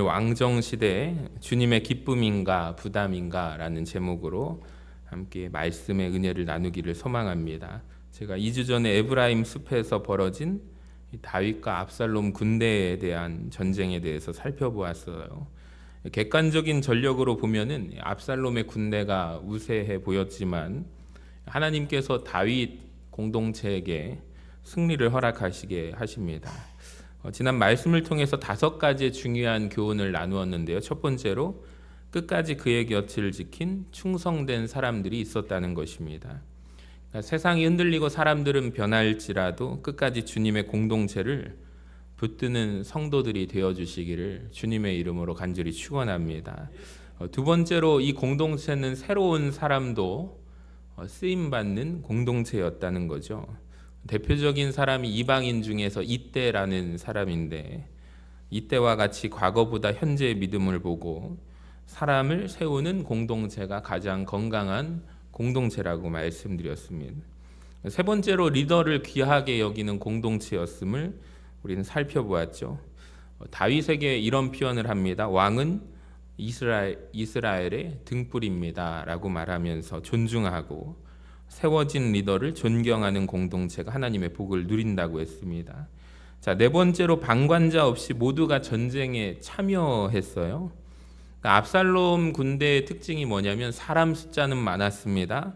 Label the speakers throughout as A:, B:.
A: 왕정시대 주님의 기쁨인가 부담인가 라는 제목으로 함께 말씀의 은혜를 나누기를 소망합니다. 제가 2주 전에 에브라임 숲에서 벌어진 다윗과 압살롬 군대에 대한 전쟁에 대해서 살펴보았어요. 객관적인 전력으로 보면은 압살롬의 군대가 우세해 보였지만 하나님께서 다윗 공동체에게 승리를 허락하시게 하십니다. 지난 말씀을 통해서 5가지의 중요한 교훈을 나누었는데요. 첫 번째로 끝까지 그의 곁을 지킨 충성된 사람들이 있었다는 것입니다. 그러니까 세상이 흔들리고 사람들은 변할지라도 끝까지 주님의 공동체를 붙드는 성도들이 되어주시기를 주님의 이름으로 간절히 축원합니다. 두 번째로 이 공동체는 새로운 사람도 쓰임받는 공동체였다는 거죠. 대표적인 사람이 이방인 중에서 이때라는 사람인데, 이때와 같이 과거보다 현재의 믿음을 보고 사람을 세우는 공동체가 가장 건강한 공동체라고 말씀드렸습니다. 세 번째로 리더를 귀하게 여기는 공동체였음을 우리는 살펴보았죠. 다윗에게 이런 표현을 합니다. 왕은 이스라엘의 등불입니다 라고 말하면서 존중하고 세워진 리더를 존경하는 공동체가 하나님의 복을 누린다고 했습니다. 자, 네 번째로 방관자 없이 모두가 전쟁에 참여했어요. 그러니까 압살롬 군대의 특징이 뭐냐면 사람 숫자는 많았습니다.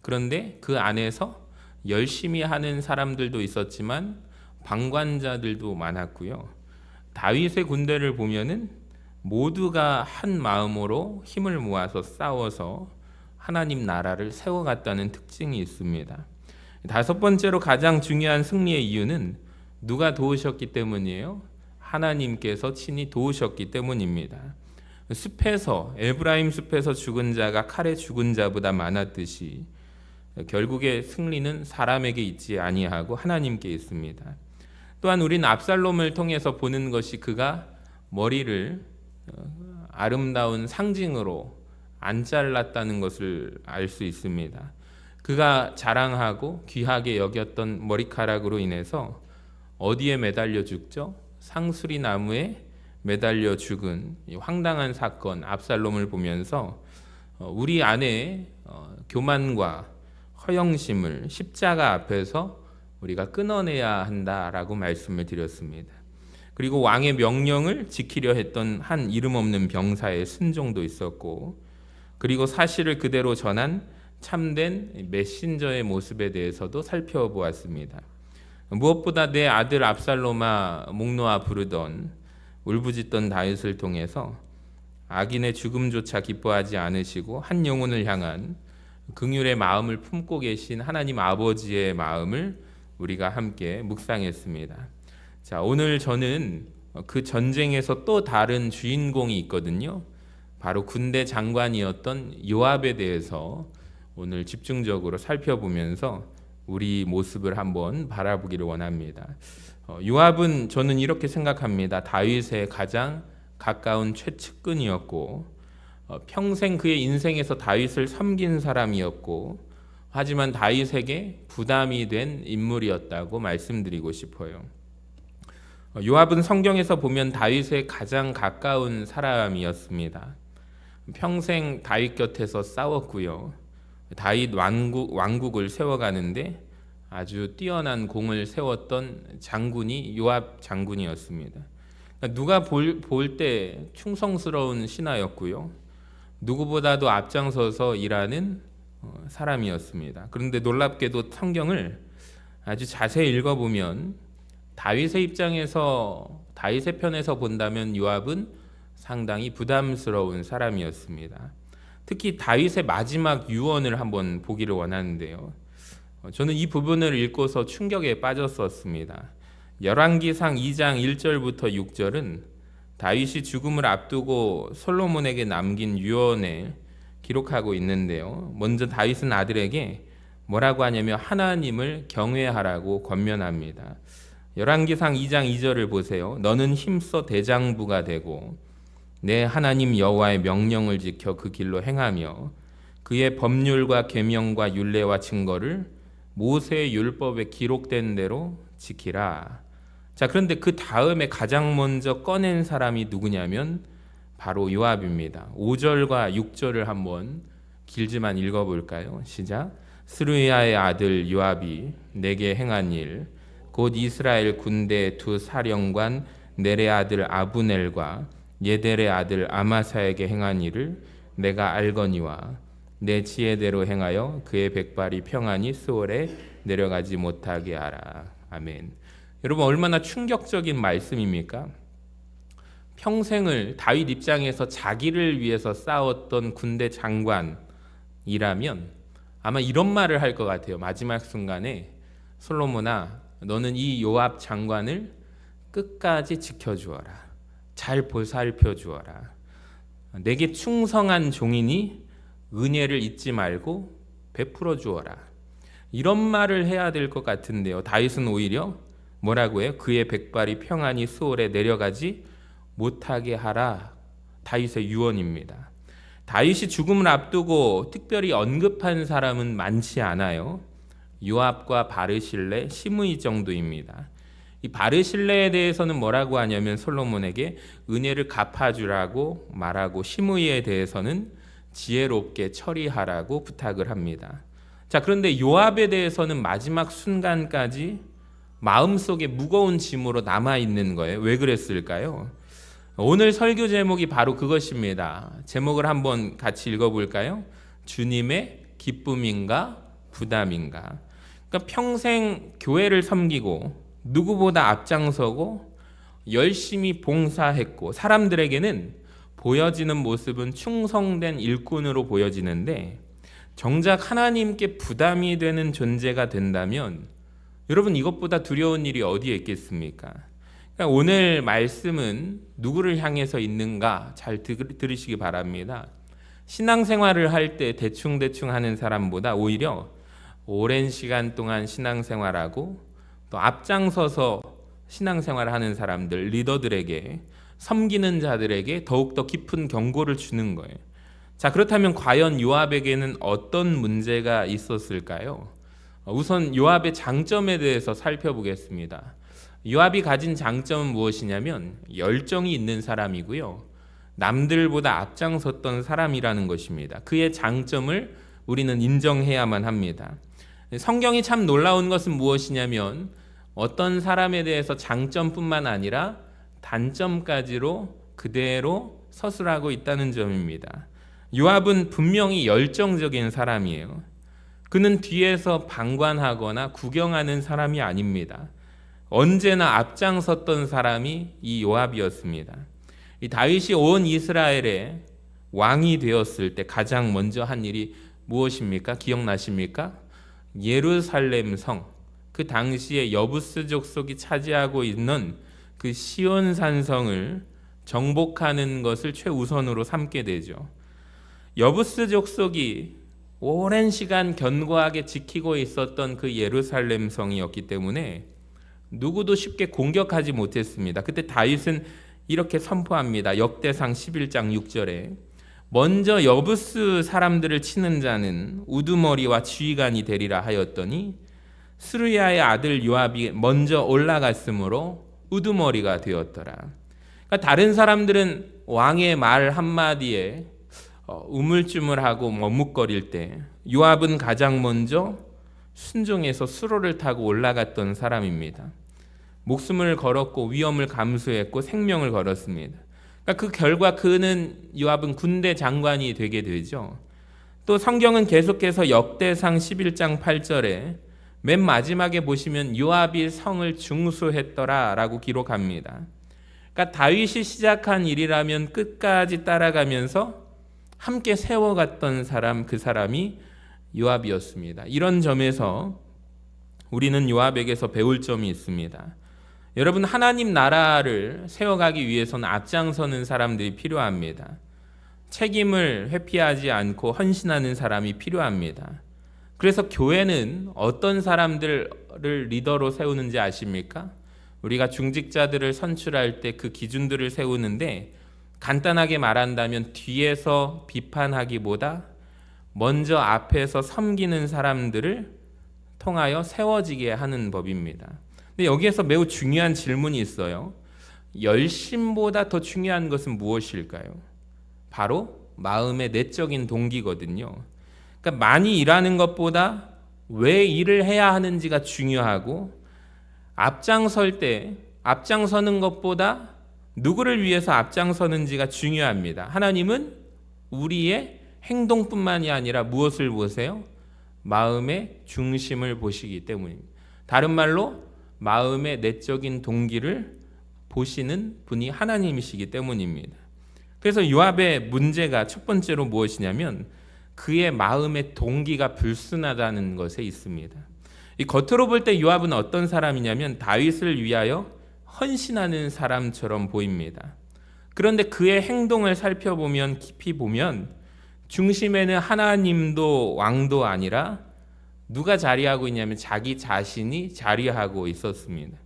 A: 그런데 그 안에서 열심히 하는 사람들도 있었지만 방관자들도 많았고요. 다윗의 군대를 보면은 모두가 한 마음으로 힘을 모아서 싸워서 하나님 나라를 세워갔다는 특징이 있습니다. 5번째로 가장 중요한 승리의 이유는 누가 도우셨기 때문이에요? 하나님께서 친히 도우셨기 때문입니다. 숲에서 에브라임 숲에서 죽은 자가 칼에 죽은 자보다 많았듯이 결국에 승리는 사람에게 있지 아니하고 하나님께 있습니다. 또한 우리는 압살롬을 통해서 보는 것이 그가 머리를 아름다운 상징으로 안 잘랐다는 것을 알 수 있습니다. 그가 자랑하고 귀하게 여겼던 머리카락으로 인해서 어디에 매달려 죽죠? 상수리 나무에 매달려 죽은 이 황당한 사건 압살롬을 보면서 우리 안에 교만과 허영심을 십자가 앞에서 우리가 끊어내야 한다라고 말씀을 드렸습니다. 그리고 왕의 명령을 지키려 했던 한 이름 없는 병사의 순종도 있었고, 그리고 사실을 그대로 전한 참된 메신저의 모습에 대해서도 살펴보았습니다. 무엇보다 내 아들 압살롬아 목놓아 부르던 울부짖던 다윗을 통해서 악인의 죽음조차 기뻐하지 않으시고 한 영혼을 향한 긍휼의 마음을 품고 계신 하나님 아버지의 마음을 우리가 함께 묵상했습니다. 자, 오늘 저는 그 전쟁에서 또 다른 주인공이 있거든요. 바로 군대 장관이었던 요압에 대해서 오늘 집중적으로 살펴보면서 우리 모습을 한번 바라보기를 원합니다. 요압은 저는 이렇게 생각합니다. 다윗의 가장 가까운 최측근이었고 평생 그의 인생에서 다윗을 섬긴 사람이었고, 하지만 다윗에게 부담이 된 인물이었다고 말씀드리고 싶어요. 요압은 성경에서 보면 다윗의 가장 가까운 사람이었습니다. 평생 다윗 곁에서 싸웠고요. 다윗 왕국을 세워가는데 아주 뛰어난 공을 세웠던 장군이 요압 장군이었습니다. 누가 볼 때 충성스러운 신하였고요. 누구보다도 앞장서서 일하는 사람이었습니다. 그런데 놀랍게도 성경을 아주 자세히 읽어보면 다윗의 입장에서, 다윗의 편에서 본다면 요압은 상당히 부담스러운 사람이었습니다. 특히 다윗의 마지막 유언을 한번 보기를 원하는데요. 저는 이 부분을 읽고서 충격에 빠졌었습니다. 열왕기상 2장 1절부터 6절은 다윗이 죽음을 앞두고 솔로몬에게 남긴 유언을 기록하고 있는데요. 먼저 다윗은 아들에게 뭐라고 하냐면 하나님을 경외하라고 권면합니다. 열왕기상 2장 2절을 보세요. 너는 힘써 대장부가 되고 내 하나님 여호와의 명령을 지켜 그 길로 행하며 그의 법률과 계명과 율례와 증거를 모세의 율법에 기록된 대로 지키라. 자, 그런데 그 다음에 가장 먼저 꺼낸 사람이 누구냐면 바로 요압입니다. 5절과 6절을 한번 길지만 읽어볼까요? 시작. 스루야의 아들 요압이 내게 행한 일, 곧 이스라엘 군대 두 사령관 넬의 아들 아브넬과 예델의 아들 아마사에게 행한 일을 내가 알거니와 내 지혜대로 행하여 그의 백발이 평안히 스올에 내려가지 못하게 하라. 아멘. 여러분, 얼마나 충격적인 말씀입니까? 평생을 다윗 입장에서 자기를 위해서 싸웠던 군대 장관이라면 아마 이런 말을 할 것 같아요. 마지막 순간에 솔로몬아, 너는 이 요압 장관을 끝까지 지켜주어라. 잘 보살펴 주어라. 내게 충성한 종이니 은혜를 잊지 말고 베풀어 주어라. 이런 말을 해야 될 것 같은데요. 다윗은 오히려 뭐라고 해요? 그의 백발이 평안히 스올에 내려가지 못하게 하라. 다윗의 유언입니다. 다윗이 죽음을 앞두고 특별히 언급한 사람은 많지 않아요. 요압과 바르실레, 시므이 정도입니다. 이 바르실레에 대해서는 뭐라고 하냐면 솔로몬에게 은혜를 갚아주라고 말하고 시므이에 대해서는 지혜롭게 처리하라고 부탁을 합니다. 자, 그런데 요압에 대해서는 마지막 순간까지 마음속에 무거운 짐으로 남아있는 거예요. 왜 그랬을까요? 오늘 설교 제목이 바로 그것입니다. 제목을 한번 같이 읽어볼까요? 주님의 기쁨인가 부담인가. 그러니까 평생 교회를 섬기고 누구보다 앞장서고 열심히 봉사했고 사람들에게는 보여지는 모습은 충성된 일꾼으로 보여지는데 정작 하나님께 부담이 되는 존재가 된다면 여러분, 이것보다 두려운 일이 어디에 있겠습니까? 그러니까 오늘 말씀은 누구를 향해서 있는가 잘 들으시기 바랍니다. 신앙생활을 할 때 대충대충 하는 사람보다 오히려 오랜 시간 동안 신앙생활하고 또 앞장서서 신앙생활을 하는 사람들, 리더들에게, 섬기는 자들에게 더욱더 깊은 경고를 주는 거예요. 자, 그렇다면 과연 요압에게는 어떤 문제가 있었을까요? 우선 요압의 장점에 대해서 살펴보겠습니다. 요압이 가진 장점은 무엇이냐면 열정이 있는 사람이고요. 남들보다 앞장섰던 사람이라는 것입니다. 그의 장점을 우리는 인정해야만 합니다. 성경이 참 놀라운 것은 무엇이냐면 어떤 사람에 대해서 장점뿐만 아니라 단점까지로 그대로 서술하고 있다는 점입니다. 요압은 분명히 열정적인 사람이에요. 그는 뒤에서 방관하거나 구경하는 사람이 아닙니다. 언제나 앞장섰던 사람이 이 요압이었습니다. 이 다윗이 온 이스라엘의 왕이 되었을 때 가장 먼저 한 일이 무엇입니까? 기억나십니까? 예루살렘 성, 그 당시에 여부스 족속이 차지하고 있는 그 시온 산성을 정복하는 것을 최우선으로 삼게 되죠. 여부스 족속이 오랜 시간 견고하게 지키고 있었던 그 예루살렘 성이었기 때문에 누구도 쉽게 공격하지 못했습니다. 그때 다윗은 이렇게 선포합니다. 역대상 11장 6절에 먼저 여부스 사람들을 치는 자는 우두머리와 지휘관이 되리라 하였더니 스루야의 아들 요압이 먼저 올라갔으므로 우두머리가 되었더라. 그러니까 다른 사람들은 왕의 말 한마디에 우물쭈물하고 머뭇거릴 때 요압은 가장 먼저 순종해서 수로를 타고 올라갔던 사람입니다. 목숨을 걸었고 위험을 감수했고 생명을 걸었습니다. 그러니까 그 결과 그는 요압은 군대 장관이 되게 되죠. 또 성경은 계속해서 역대상 11장 8절에 맨 마지막에 보시면 요압이 성을 중수했더라라고 기록합니다. 그러니까 다윗이 시작한 일이라면 끝까지 따라가면서 함께 세워갔던 사람, 그 사람이 요압이었습니다. 이런 점에서 우리는 요압에게서 배울 점이 있습니다. 여러분, 하나님 나라를 세워가기 위해서는 앞장서는 사람들이 필요합니다. 책임을 회피하지 않고 헌신하는 사람이 필요합니다. 그래서 교회는 어떤 사람들을 리더로 세우는지 아십니까? 우리가 중직자들을 선출할 때 그 기준들을 세우는데 간단하게 말한다면 뒤에서 비판하기보다 먼저 앞에서 섬기는 사람들을 통하여 세워지게 하는 법입니다. 근데 여기에서 매우 중요한 질문이 있어요. 열심보다 더 중요한 것은 무엇일까요? 바로 마음의 내적인 동기거든요. 그러니까 많이 일하는 것보다 왜 일을 해야 하는지가 중요하고, 앞장서는 것보다 누구를 위해서 앞장서는지가 중요합니다. 하나님은 우리의 행동뿐만이 아니라 무엇을 보세요? 마음의 중심을 보시기 때문입니다. 다른 말로 마음의 내적인 동기를 보시는 분이 하나님이시기 때문입니다. 그래서 요압의 문제가 첫 번째로 무엇이냐면 그의 마음의 동기가 불순하다는 것에 있습니다. 이 겉으로 볼 때 요압은 어떤 사람이냐면 다윗을 위하여 헌신하는 사람처럼 보입니다. 그런데 그의 행동을 살펴보면, 깊이 보면 중심에는 하나님도 왕도 아니라 누가 자리하고 있냐면 자기 자신이 자리하고 있었습니다.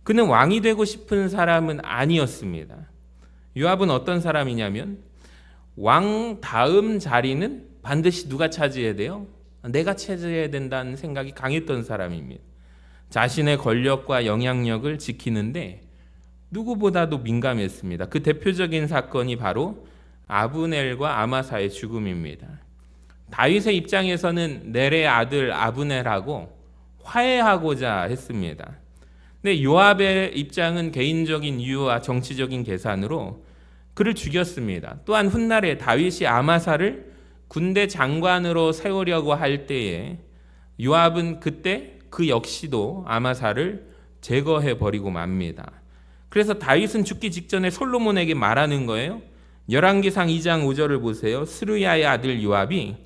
A: 그는 왕이 되고 싶은 사람은 아니었습니다. 요압은 어떤 사람이냐면 왕 다음 자리는 반드시 누가 차지해야 돼요? 내가 차지해야 된다는 생각이 강했던 사람입니다. 자신의 권력과 영향력을 지키는데 누구보다도 민감했습니다. 그 대표적인 사건이 바로 아브넬과 아마사의 죽음입니다. 다윗의 입장에서는 넬의 아들 아브넬하고 화해하고자 했습니다. 근데 요압의 입장은 개인적인 이유와 정치적인 계산으로 그를 죽였습니다. 또한 훗날에 다윗이 아마사를 군대 장관으로 세우려고 할 때에 요압은 그때 그 역시도 아마사를 제거해 버리고 맙니다. 그래서 다윗은 죽기 직전에 솔로몬에게 말하는 거예요. 열왕기상 2장 5절을 보세요. 스루야의 아들 요압이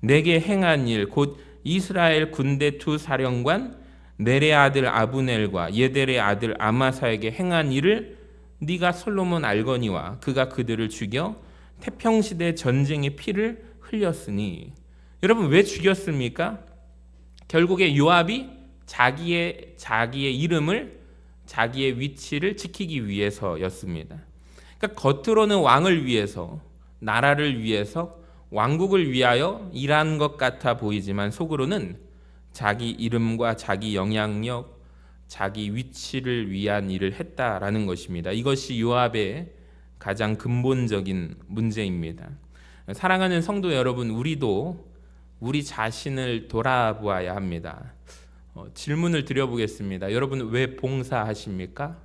A: 내게 행한 일, 곧 이스라엘 군대 두 사령관 넬의 아들 아브넬과 예델의 아들 아마사에게 행한 일을 네가 솔로몬 알거니와 그가 그들을 죽여 태평시대 전쟁의 피를 흘렸으니. 여러분, 왜 죽였습니까? 결국에 요압이 자기의 이름을, 자기의 위치를 지키기 위해서였습니다. 그러니까 겉으로는 왕을 위해서, 나라를 위해서, 왕국을 위하여 일한 것 같아 보이지만 속으로는 자기 이름과 자기 영향력, 자기 위치를 위한 일을 했다라는 것입니다. 이것이 요압의 가장 근본적인 문제입니다. 사랑하는 성도 여러분, 우리도 우리 자신을 돌아보아야 합니다. 질문을 드려보겠습니다. 여러분, 왜 봉사하십니까?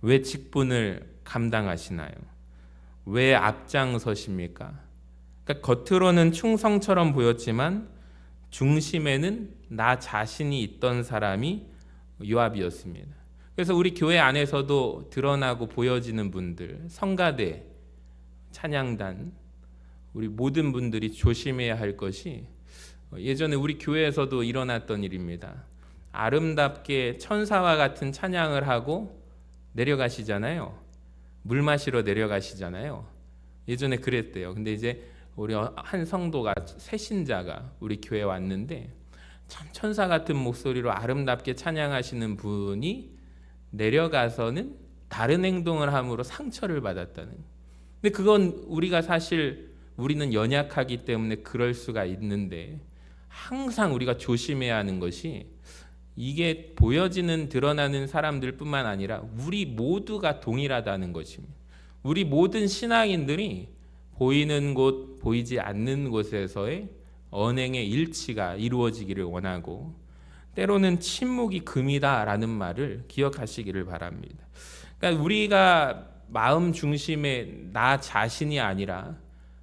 A: 왜 직분을 감당하시나요? 왜 앞장서십니까? 그러니까 겉으로는 충성처럼 보였지만 중심에는 나 자신이 있던 사람이 요압이었습니다. 그래서 우리 교회 안에서도 드러나고 보여지는 분들, 성가대, 찬양단, 우리 모든 분들이 조심해야 할 것이, 예전에 우리 교회에서도 일어났던 일입니다. 아름답게 천사와 같은 찬양을 하고 내려가시잖아요. 물 마시러 내려가시잖아요. 예전에 그랬대요. 근데 이제 우리 한 성도가, 새신자가 우리 교회에 왔는데 참 천사 같은 목소리로 아름답게 찬양하시는 분이 내려가서는 다른 행동을 함으로 상처를 받았다는. 근데 그건 우리가 사실 우리는 연약하기 때문에 그럴 수가 있는데, 항상 우리가 조심해야 하는 것이 이게 보여지는, 드러나는 사람들뿐만 아니라 우리 모두가 동일하다는 것입니다. 우리 모든 신앙인들이 보이는 곳, 보이지 않는 곳에서의 언행의 일치가 이루어지기를 원하고, 때로는 침묵이 금이다라는 말을 기억하시기를 바랍니다. 그러니까 우리가 마음 중심에 나 자신이 아니라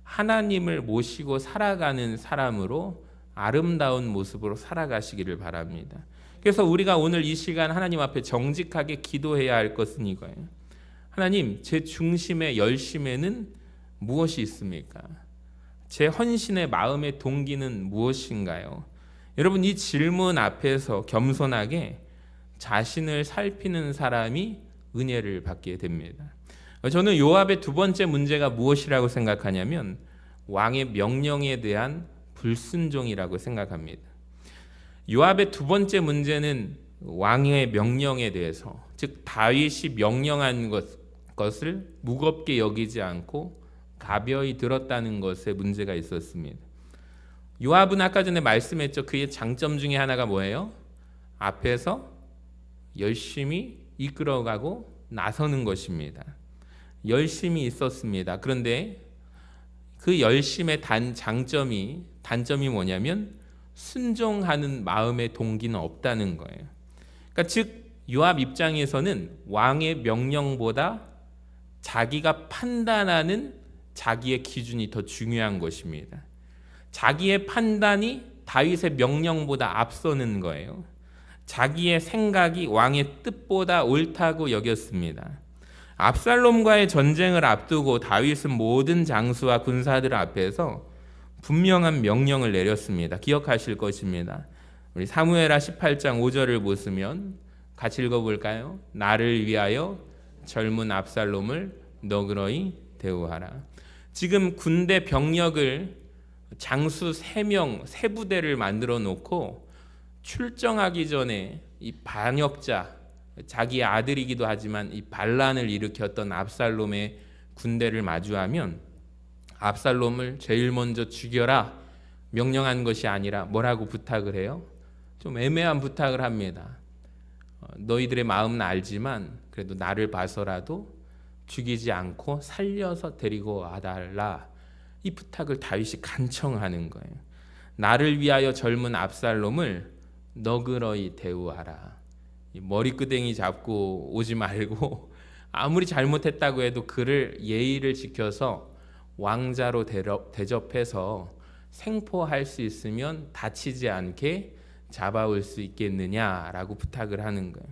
A: 하나님을 모시고 살아가는 사람으로 아름다운 모습으로 살아가시기를 바랍니다. 그래서 우리가 오늘 이 시간 하나님 앞에 정직하게 기도해야 할 것은 이거예요. 하나님, 제 중심의 열심에는 무엇이 있습니까? 제 헌신의 마음의 동기는 무엇인가요? 여러분, 이 질문 앞에서 겸손하게 자신을 살피는 사람이 은혜를 받게 됩니다. 저는 요압의 두 번째 문제가 무엇이라고 생각하냐면 왕의 명령에 대한 불순종이라고 생각합니다. 요압의 두 번째 문제는 왕의 명령에 대해서, 즉 다윗이 명령한 것을 무겁게 여기지 않고 가벼이 들었다는 것에 문제가 있었습니다. 요압은 아까 전에 말씀했죠. 그의 장점 중에 하나가 뭐예요? 앞에서 열심히 이끌어가고 나서는 것입니다. 열심히 있었습니다. 그런데 그 열심의 단점이 뭐냐면 순종하는 마음의 동기는 없다는 거예요. 그러니까 즉 요압 입장에서는 왕의 명령보다 자기가 판단하는 자기의 기준이 더 중요한 것입니다. 자기의 판단이 다윗의 명령보다 앞서는 거예요. 자기의 생각이 왕의 뜻보다 옳다고 여겼습니다. 압살롬과의 전쟁을 앞두고 다윗은 모든 장수와 군사들 앞에서 분명한 명령을 내렸습니다. 기억하실 것입니다. 우리 사무엘하 18장 5절을 보시면 같이 읽어볼까요? 나를 위하여 젊은 압살롬을 너그러이 대우하라. 지금 군대 병력을 장수 3명, 3부대를 만들어 놓고 출정하기 전에 이 반역자, 자기의 아들이기도 하지만 이 반란을 일으켰던 압살롬의 군대를 마주하면 압살롬을 제일 먼저 죽여라 명령한 것이 아니라 뭐라고 부탁을 해요? 좀 애매한 부탁을 합니다. 너희들의 마음은 알지만 그래도 나를 봐서라도 죽이지 않고 살려서 데리고 와달라. 이 부탁을 다윗이 간청하는 거예요. 나를 위하여 젊은 압살롬을 너그러이 대우하라. 머리끄댕이 잡고 오지 말고 아무리 잘못했다고 해도 그를 예의를 지켜서 왕자로 대접해서 생포할 수 있으면 다치지 않게 잡아올 수 있겠느냐라고 부탁을 하는 거예요.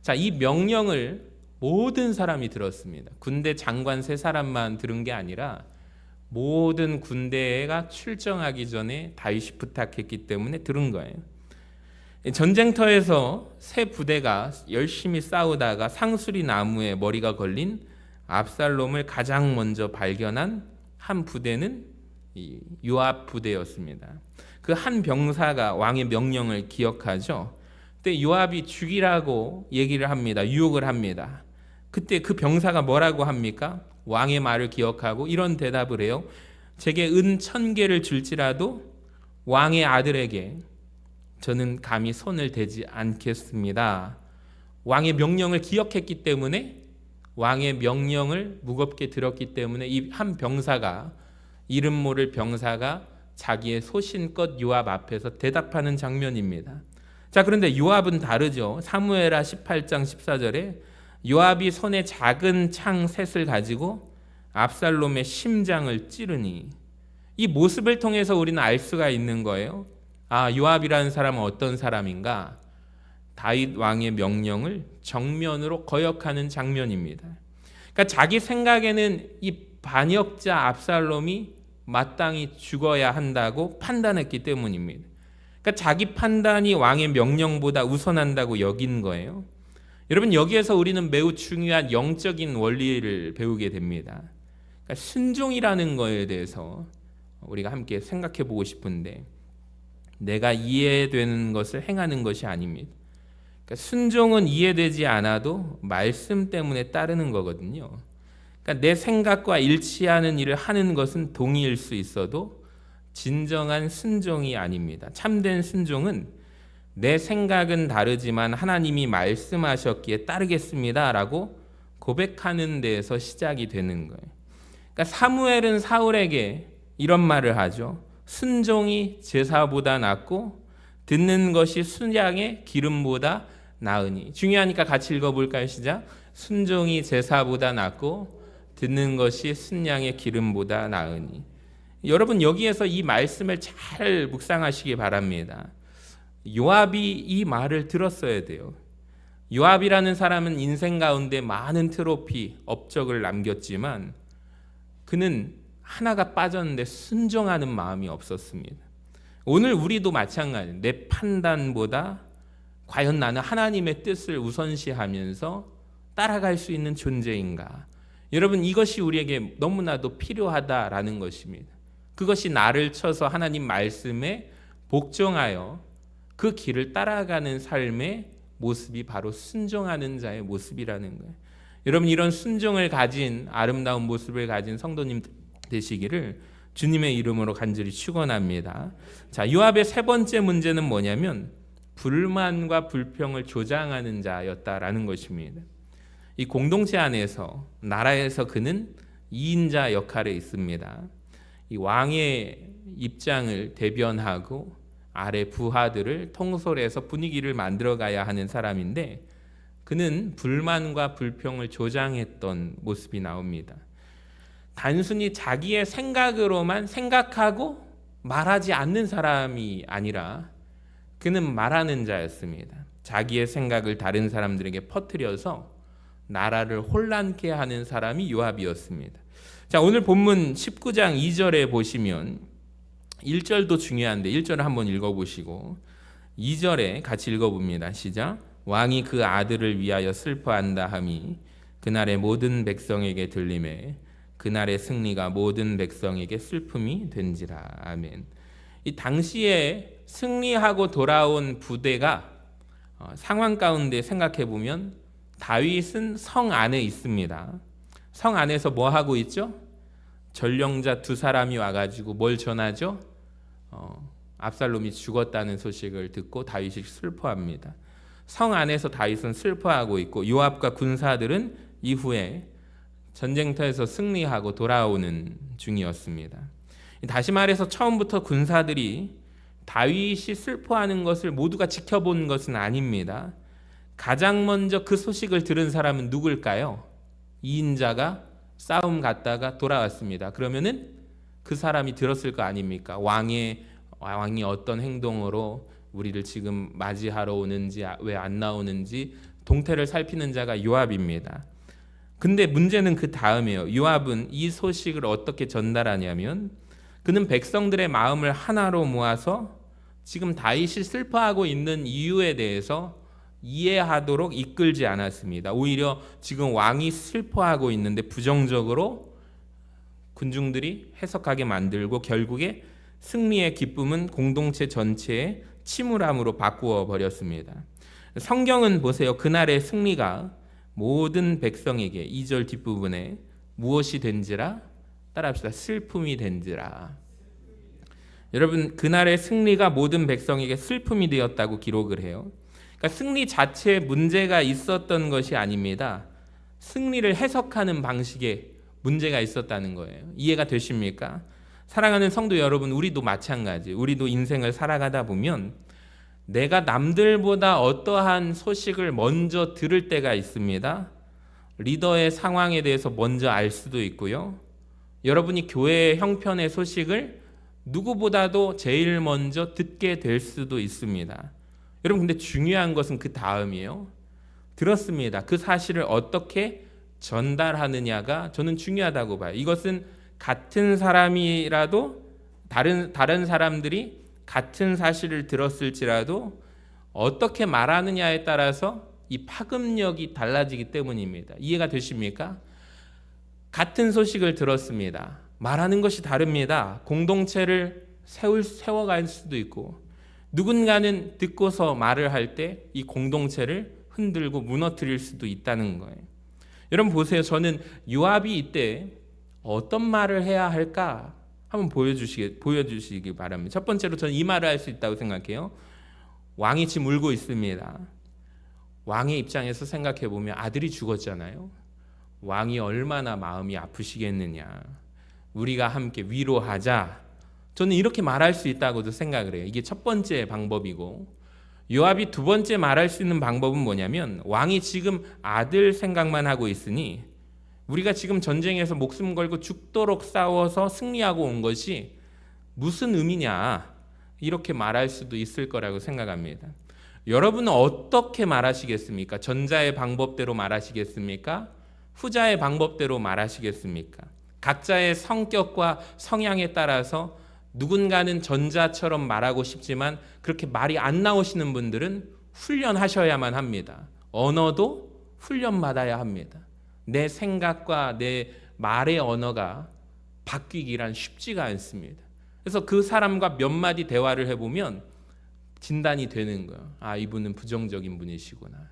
A: 자, 이 명령을 모든 사람이 들었습니다. 군대 장관 3사람만 들은 게 아니라 모든 군대가 출정하기 전에 다윗이 부탁했기 때문에 들은 거예요. 전쟁터에서 3부대가 열심히 싸우다가 상수리 나무에 머리가 걸린 압살롬을 가장 먼저 발견한 한 부대는 요압 부대였습니다. 그 한 병사가 왕의 명령을 기억하죠. 그때 요압이 죽이라고 얘기를 합니다. 유혹을 합니다. 그때 그 병사가 뭐라고 합니까? 왕의 말을 기억하고 이런 대답을 해요. 제게 은 1000개를 줄지라도 왕의 아들에게 저는 감히 손을 대지 않겠습니다. 왕의 명령을 기억했기 때문에, 왕의 명령을 무겁게 들었기 때문에 이 한 병사가, 이름 모를 병사가 자기의 소신껏 요압 앞에서 대답하는 장면입니다. 자, 그런데 요압은 다르죠. 사무엘하 18장 14절에 요압이 손에 작은 창 셋을 가지고 압살롬의 심장을 찌르니, 이 모습을 통해서 우리는 알 수가 있는 거예요. 아, 요압이라는 사람은 어떤 사람인가? 다윗 왕의 명령을 정면으로 거역하는 장면입니다. 그러니까 자기 생각에는 이 반역자 압살롬이 마땅히 죽어야 한다고 판단했기 때문입니다. 그러니까 자기 판단이 왕의 명령보다 우선한다고 여긴 거예요. 여러분, 여기에서 우리는 매우 중요한 영적인 원리를 배우게 됩니다. 그러니까 순종이라는 거에 대해서 우리가 함께 생각해 보고 싶은데, 내가 이해되는 것을 행하는 것이 아닙니다. 그러니까 순종은 이해되지 않아도 말씀 때문에 따르는 거거든요. 그러니까 내 생각과 일치하는 일을 하는 것은 동의일 수 있어도 진정한 순종이 아닙니다. 참된 순종은 내 생각은 다르지만 하나님이 말씀하셨기에 따르겠습니다 라고 고백하는 데에서 시작이 되는 거예요. 그러니까 사무엘은 사울에게 이런 말을 하죠. 순종이 제사보다 낫고 듣는 것이 순양의 기름보다 나으니. 중요하니까 같이 읽어볼까요? 시작. 순종이 제사보다 낫고 듣는 것이 순양의 기름보다 나으니. 여러분, 여기에서 이 말씀을 잘 묵상하시기 바랍니다. 요압이 이 말을 들었어야 돼요. 요압이라는 사람은 인생 가운데 많은 트로피, 업적을 남겼지만 그는 하나가 빠졌는데 순종하는 마음이 없었습니다. 오늘 우리도 마찬가지예요. 내 판단보다 과연 나는 하나님의 뜻을 우선시하면서 따라갈 수 있는 존재인가? 여러분, 이것이 우리에게 너무나도 필요하다라는 것입니다. 그것이 나를 쳐서 하나님 말씀에 복종하여 그 길을 따라가는 삶의 모습이 바로 순종하는 자의 모습이라는 거예요. 여러분, 이런 순종을 가진, 아름다운 모습을 가진 성도님 되시기를 주님의 이름으로 간절히 축원합니다. 자, 요압의 3번째 문제는 뭐냐면 불만과 불평을 조장하는 자였다라는 것입니다. 이 공동체 안에서 나라에서 그는 2인자 역할에 있습니다. 이 왕의 입장을 대변하고 아래 부하들을 통솔해서 분위기를 만들어가야 하는 사람인데 그는 불만과 불평을 조장했던 모습이 나옵니다. 단순히 자기의 생각으로만 생각하고 말하지 않는 사람이 아니라 그는 말하는 자였습니다. 자기의 생각을 다른 사람들에게 퍼뜨려서 나라를 혼란케 하는 사람이 요압이었습니다. 자, 오늘 본문 19장 2절에 보시면 1절도 중요한데 1절을 한번 읽어보시고 2절에 같이 읽어봅니다. 시작. 왕이 그 아들을 위하여 슬퍼한다 함이 그날의 모든 백성에게 들리매 그날의 승리가 모든 백성에게 슬픔이 된지라. 아멘. 이 당시에 승리하고 돌아온 부대가 상황 가운데 생각해 보면 다윗은 성 안에 있습니다. 성 안에서 뭐 하고 있죠? 전령자 2사람이 와가지고 뭘 전하죠? 압살롬이 죽었다는 소식을 듣고 다윗이 슬퍼합니다. 성 안에서 다윗은 슬퍼하고 있고 요압과 군사들은 이후에 전쟁터에서 승리하고 돌아오는 중이었습니다. 다시 말해서 처음부터 군사들이 다윗이 슬퍼하는 것을 모두가 지켜본 것은 아닙니다. 가장 먼저 그 소식을 들은 사람은 누굴까요? 2인자가 싸움 갔다가 돌아왔습니다. 그러면은 그 사람이 들었을 거 아닙니까? 왕이 어떤 행동으로 우리를 지금 맞이하러 오는지 왜 안 나오는지 동태를 살피는 자가 요압입니다. 근데 문제는 그 다음이에요. 요압은 이 소식을 어떻게 전달하냐면 그는 백성들의 마음을 하나로 모아서 지금 다윗이 슬퍼하고 있는 이유에 대해서 이해하도록 이끌지 않았습니다. 오히려 지금 왕이 슬퍼하고 있는데 부정적으로 군중들이 해석하게 만들고 결국에 승리의 기쁨은 공동체 전체의 침울함으로 바꾸어 버렸습니다. 성경은 보세요. 그날의 승리가 모든 백성에게 2절 뒷부분에 무엇이 된지라? 따라합시다. 슬픔이 된지라. 여러분, 그날의 승리가 모든 백성에게 슬픔이 되었다고 기록을 해요. 그러니까 승리 자체에 문제가 있었던 것이 아닙니다. 승리를 해석하는 방식에 문제가 있었다는 거예요. 이해가 되십니까? 사랑하는 성도 여러분, 우리도 마찬가지. 우리도 인생을 살아가다 보면 내가 남들보다 어떠한 소식을 먼저 들을 때가 있습니다. 리더의 상황에 대해서 먼저 알 수도 있고요. 여러분이 교회의 형편의 소식을 누구보다도 제일 먼저 듣게 될 수도 있습니다. 여러분, 근데 중요한 것은 그 다음이에요. 들었습니다. 그 사실을 어떻게 전달하느냐가 저는 중요하다고 봐요. 이것은 같은 사람이라도 다른 사람들이 같은 사실을 들었을지라도 어떻게 말하느냐에 따라서 이 파급력이 달라지기 때문입니다. 이해가 되십니까? 같은 소식을 들었습니다. 말하는 것이 다릅니다. 공동체를 세워갈 수도 있고 누군가는 듣고서 말을 할 때 이 공동체를 흔들고 무너뜨릴 수도 있다는 거예요. 여러분 보세요. 저는 요압이 이때 어떤 말을 해야 할까 한번 보여주시기 바랍니다. 첫 번째로 저는 이 말을 할 수 있다고 생각해요. 왕이 지금 울고 있습니다. 왕의 입장에서 생각해 보면 아들이 죽었잖아요. 왕이 얼마나 마음이 아프시겠느냐. 우리가 함께 위로하자. 저는 이렇게 말할 수 있다고도 생각을 해요. 이게 첫 번째 방법이고, 요압이 두 번째 말할 수 있는 방법은 뭐냐면 왕이 지금 아들 생각만 하고 있으니 우리가 지금 전쟁에서 목숨 걸고 죽도록 싸워서 승리하고 온 것이 무슨 의미냐, 이렇게 말할 수도 있을 거라고 생각합니다. 여러분은 어떻게 말하시겠습니까? 전자의 방법대로 말하시겠습니까? 후자의 방법대로 말하시겠습니까? 각자의 성격과 성향에 따라서 누군가는 전자처럼 말하고 싶지만 그렇게 말이 안 나오시는 분들은 훈련하셔야만 합니다. 언어도 훈련받아야 합니다. 내 생각과 내 말의 언어가 바뀌기란 쉽지가 않습니다. 그래서 그 사람과 몇 마디 대화를 해보면 진단이 되는 거예요. 아, 이분은 부정적인 분이시구나.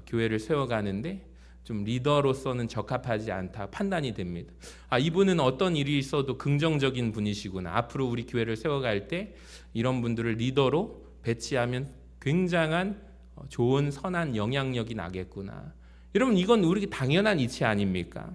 A: 교회를 세워가는데 좀 리더로서는 적합하지 않다 판단이 됩니다. 아, 이분은 어떤 일이 있어도 긍정적인 분이시구나. 앞으로 우리 교회를 세워갈 때 이런 분들을 리더로 배치하면 굉장한 좋은 선한 영향력이 나겠구나. 여러분, 이건 우리에게 당연한 이치 아닙니까?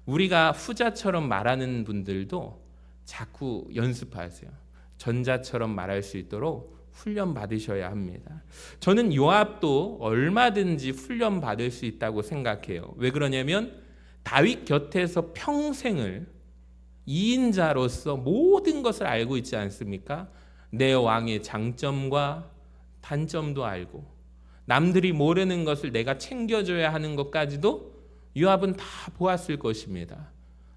A: 우리가 후자처럼 말하는 분들도 자꾸 연습하세요. 전자처럼 말할 수 있도록 훈련 받으셔야 합니다. 저는 요압도 얼마든지 훈련 받을 수 있다고 생각해요. 왜 그러냐면 다윗 곁에서 평생을 2인자로서 모든 것을 알고 있지 않습니까? 내 왕의 장점과 단점도 알고 남들이 모르는 것을 내가 챙겨줘야 하는 것까지도 요압은 다 보았을 것입니다.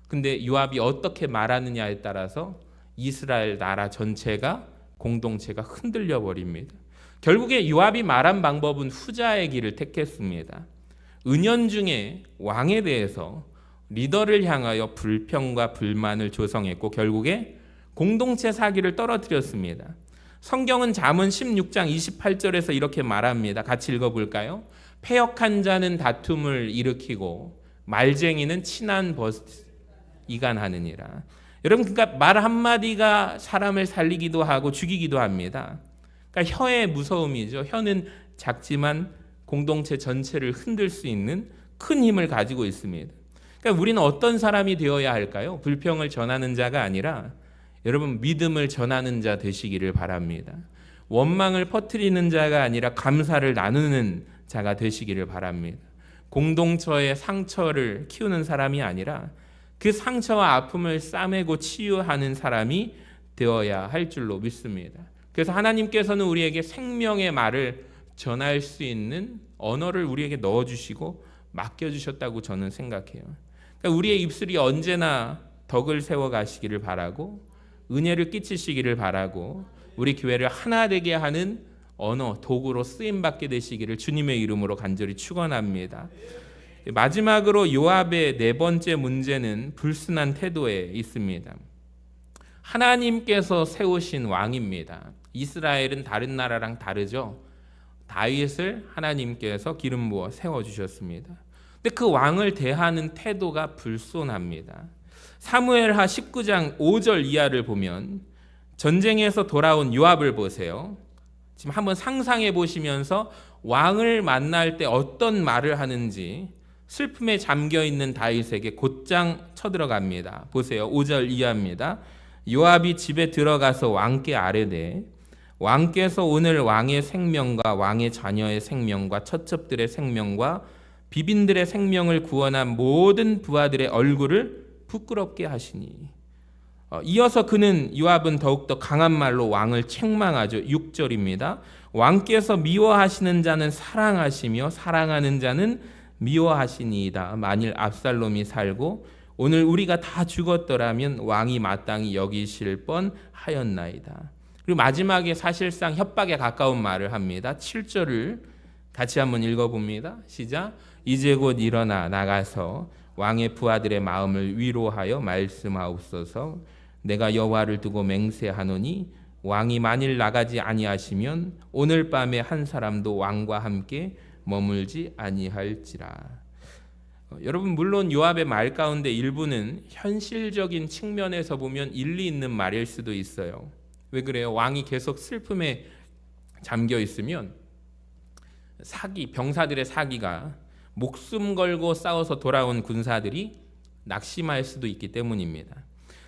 A: 근데 요압이 어떻게 말하느냐에 따라서 이스라엘 나라 전체가 공동체가 흔들려 버립니다. 결국에 요압이 말한 방법은 후자의 길을 택했습니다. 은연중에 왕에 대해서 리더를 향하여 불평과 불만을 조성했고 결국에 공동체 사기를 떨어뜨렸습니다. 성경은 잠언 16장 28절에서 이렇게 말합니다. 같이 읽어볼까요? 패역한 자는 다툼을 일으키고 말쟁이는 친한 이간하느니라. 여러분, 그러니까 말 한마디가 사람을 살리기도 하고 죽이기도 합니다. 그러니까 혀의 무서움이죠. 혀는 작지만 공동체 전체를 흔들 수 있는 큰 힘을 가지고 있습니다. 그러니까 우리는 어떤 사람이 되어야 할까요? 불평을 전하는 자가 아니라 여러분 믿음을 전하는 자 되시기를 바랍니다. 원망을 퍼뜨리는 자가 아니라 감사를 나누는 자가 되시기를 바랍니다. 공동체의 상처를 키우는 사람이 아니라 그 상처와 아픔을 싸매고 치유하는 사람이 되어야 할 줄로 믿습니다. 그래서 하나님께서는 우리에게 생명의 말을 전할 수 있는 언어를 우리에게 넣어주시고 맡겨주셨다고 저는 생각해요. 그러니까 우리의 입술이 언제나 덕을 세워가시기를 바라고 은혜를 끼치시기를 바라고 우리 교회를 하나 되게 하는 언어, 도구로 쓰임받게 되시기를 주님의 이름으로 간절히 축원합니다. 마지막으로 요압의 네 번째 문제는 불순한 태도에 있습니다. 하나님께서 세우신 왕입니다. 이스라엘은 다른 나라랑 다르죠. 다윗을 하나님께서 기름 부어 세워주셨습니다. 근데 그 왕을 대하는 태도가 불손합니다. 사무엘하 19장 5절 이하를 보면 전쟁에서 돌아온 요압을 보세요. 지금 한번 상상해 보시면서 왕을 만날 때 어떤 말을 하는지 슬픔에 잠겨있는 다윗에게 곧장 쳐들어갑니다. 보세요. 5절 이하입니다. 요압이 집에 들어가서 왕께 아뢰되 왕께서 오늘 왕의 생명과 왕의 자녀의 생명과 처첩들의 생명과 비빈들의 생명을 구원한 모든 부하들의 얼굴을 부끄럽게 하시니. 이어서 그는 요압은 더욱더 강한 말로 왕을 책망하죠. 6절입니다. 왕께서 미워하시는 자는 사랑하시며 사랑하는 자는 미워하시니이다. 만일 압살롬이 살고 오늘 우리가 다 죽었더라면 왕이 마땅히 여기실 뻔하였나이다. 그리고 마지막에 사실상 협박에 가까운 말을 합니다. 7절을 같이 한번 읽어봅니다. 시작. 이제 곧 일어나 나가서 왕의 부하들의 마음을 위로하여 말씀하옵소서. 내가 여호와를 두고 맹세하노니 왕이 만일 나가지 아니하시면 오늘 밤에 한 사람도 왕과 함께 머물지 아니할지라. 여러분, 물론 요압의 말 가운데 일부는 현실적인 측면에서 보면 일리 있는 말일 수도 있어요. 왜 그래요? 왕이 계속 슬픔에 잠겨 있으면 병사들의 사기가 목숨 걸고 싸워서 돌아온 군사들이 낙심할 수도 있기 때문입니다.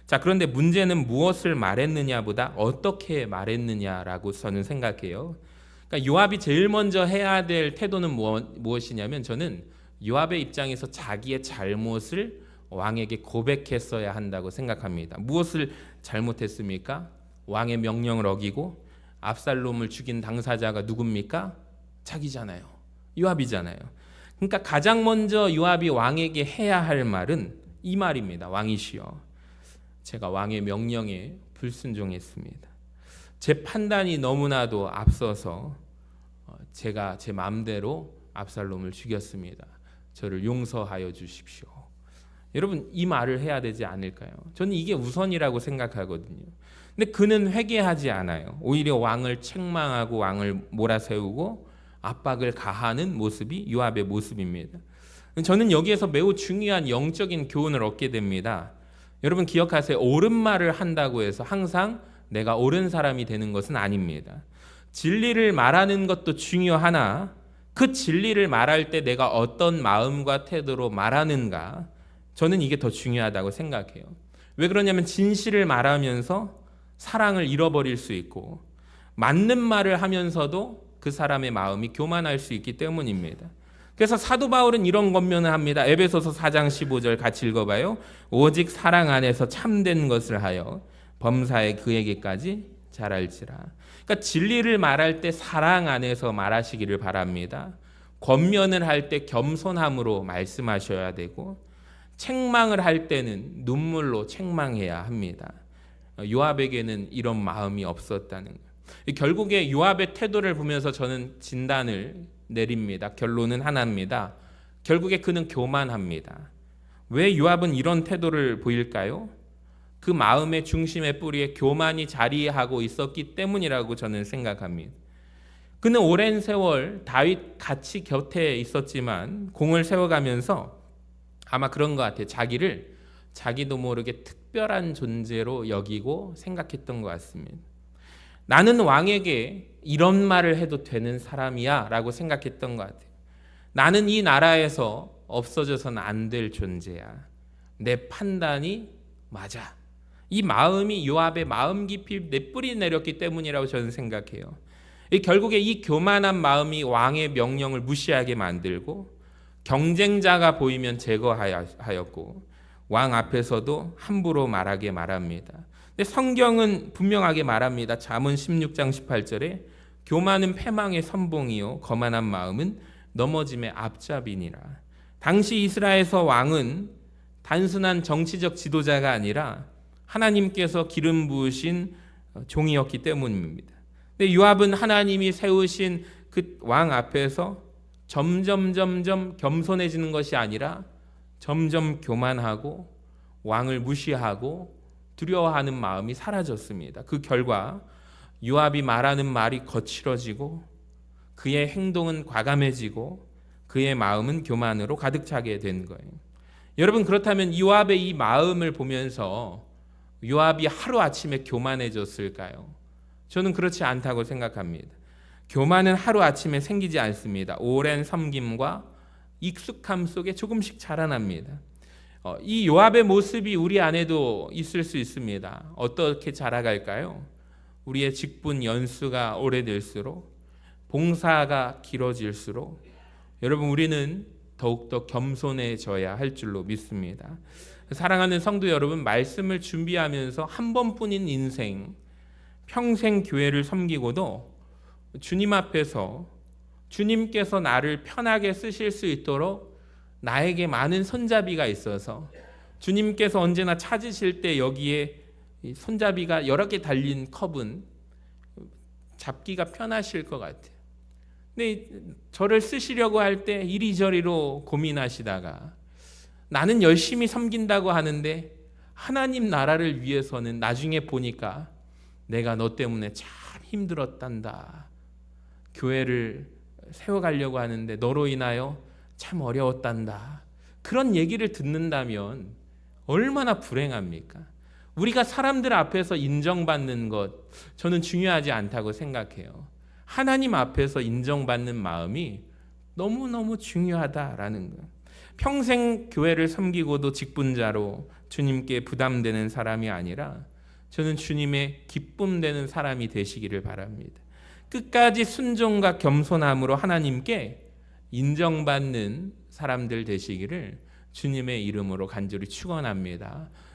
A: 자, 그런데 문제는 무엇을 말했느냐보다 어떻게 말했느냐라고 저는 생각해요. 그러니까 요압이 제일 먼저 해야 될 태도는 무엇이냐면 저는 요압의 입장에서 자기의 잘못을 왕에게 고백했어야 한다고 생각합니다. 무엇을 잘못했습니까? 왕의 명령을 어기고 압살롬을 죽인 당사자가 누굽니까? 자기잖아요. 요압이잖아요. 그러니까 가장 먼저 요압이 왕에게 해야 할 말은 이 말입니다. 왕이시여, 제가 왕의 명령에 불순종했습니다. 제 판단이 너무나도 앞서서 제가 제 마음대로 압살롬을 죽였습니다. 저를 용서하여 주십시오. 여러분, 이 말을 해야 되지 않을까요? 저는 이게 우선이라고 생각하거든요. 근데 그는 회개하지 않아요. 오히려 왕을 책망하고 왕을 몰아세우고 압박을 가하는 모습이 요압의 모습입니다. 저는 여기에서 매우 중요한 영적인 교훈을 얻게 됩니다. 여러분 기억하세요. 옳은 말을 한다고 해서 항상 내가 옳은 사람이 되는 것은 아닙니다. 진리를 말하는 것도 중요하나 그 진리를 말할 때 내가 어떤 마음과 태도로 말하는가, 저는 이게 더 중요하다고 생각해요. 왜 그러냐면 진실을 말하면서 사랑을 잃어버릴 수 있고 맞는 말을 하면서도 그 사람의 마음이 교만할 수 있기 때문입니다. 그래서 사도 바울은 이런 권면을 합니다. 에베소서 4장 15절 같이 읽어봐요. 오직 사랑 안에서 참된 것을 하여 범사에 그에게까지 잘할지라. 그러니까 진리를 말할 때 사랑 안에서 말하시기를 바랍니다. 권면을 할 때 겸손함으로 말씀하셔야 되고 책망을 할 때는 눈물로 책망해야 합니다. 요압에게는 이런 마음이 없었다는 거예요. 결국에 요압의 태도를 보면서 저는 진단을 내립니다. 결론은 하나입니다. 결국에 그는 교만합니다. 왜 요압은 이런 태도를 보일까요? 그 마음의 중심의 뿌리에 교만이 자리하고 있었기 때문이라고 저는 생각합니다. 그는 오랜 세월 다윗 같이 곁에 있었지만 공을 세워가면서 아마 그런 것 같아요. 자기를 자기도 모르게 특별한 존재로 여기고 생각했던 것 같습니다. 나는 왕에게 이런 말을 해도 되는 사람이야 라고 생각했던 것 같아요. 나는 이 나라에서 없어져서는 안 될 존재야. 내 판단이 맞아. 이 마음이 요압의 마음 깊이 내뿌리 내렸기 때문이라고 저는 생각해요. 결국에 이 교만한 마음이 왕의 명령을 무시하게 만들고 경쟁자가 보이면 제거하였고 왕 앞에서도 함부로 말하게 말합니다. 근데 성경은 분명하게 말합니다. 잠언 16장 18절에 교만은 패망의 선봉이요 거만한 마음은 넘어짐의 앞잡이니라. 당시 이스라엘에서 왕은 단순한 정치적 지도자가 아니라 하나님께서 기름 부으신 종이었기 때문입니다. 근데 요압은 하나님이 세우신 그 왕 앞에서 점점 겸손해지는 것이 아니라 점점 교만하고 왕을 무시하고 두려워하는 마음이 사라졌습니다. 그 결과 요압이 말하는 말이 거칠어지고 그의 행동은 과감해지고 그의 마음은 교만으로 가득 차게 된 거예요. 여러분, 그렇다면 요압의 이 마음을 보면서 요압이 하루아침에 교만해졌을까요? 저는 그렇지 않다고 생각합니다. 교만은 하루아침에 생기지 않습니다. 오랜 섬김과 익숙함 속에 조금씩 자라납니다. 이 요압의 모습이 우리 안에도 있을 수 있습니다. 어떻게 자라갈까요? 우리의 직분 연수가 오래될수록, 봉사가 길어질수록 여러분 우리는 더욱더 겸손해져야 할 줄로 믿습니다. 사랑하는 성도 여러분, 말씀을 준비하면서 한 번뿐인 인생, 평생 교회를 섬기고도 주님 앞에서 주님께서 나를 편하게 쓰실 수 있도록 나에게 많은 손잡이가 있어서 주님께서 언제나 찾으실 때 여기에 손잡이가 여러 개 달린 컵은 잡기가 편하실 것 같아요. 근데 저를 쓰시려고 할 때 이리저리로 고민하시다가 나는 열심히 섬긴다고 하는데 하나님 나라를 위해서는 나중에 보니까 내가 너 때문에 참 힘들었단다. 교회를 세워가려고 하는데 너로 인하여 참 어려웠단다. 그런 얘기를 듣는다면 얼마나 불행합니까? 우리가 사람들 앞에서 인정받는 것, 저는 중요하지 않다고 생각해요. 하나님 앞에서 인정받는 마음이 너무너무 중요하다라는 것. 평생 교회를 섬기고도 직분자로 주님께 부담되는 사람이 아니라 저는 주님의 기쁨되는 사람이 되시기를 바랍니다. 끝까지 순종과 겸손함으로 하나님께 인정받는 사람들 되시기를 주님의 이름으로 간절히 축원합니다.